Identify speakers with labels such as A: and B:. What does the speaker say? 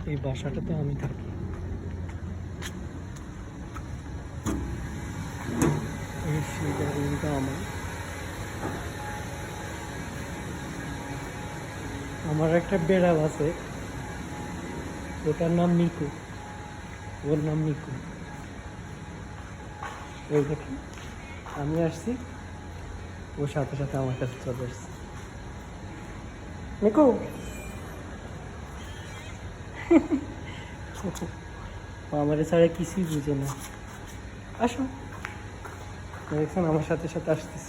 A: এই বাসাটাতে আমি থাকি। এই রুমটা আমার একটা বেড়াল আছে, ওটার নাম মিকু। ওর নাম মিকু। ওই দেখি আমি আসছি, ওর সাথে সাথে আমার কাছে চলে আসছে। মিকু আমার ছাড়া কিছুই বুঝে না। আসো, দেখছেন আমার সাথে সাথে আসতেছে।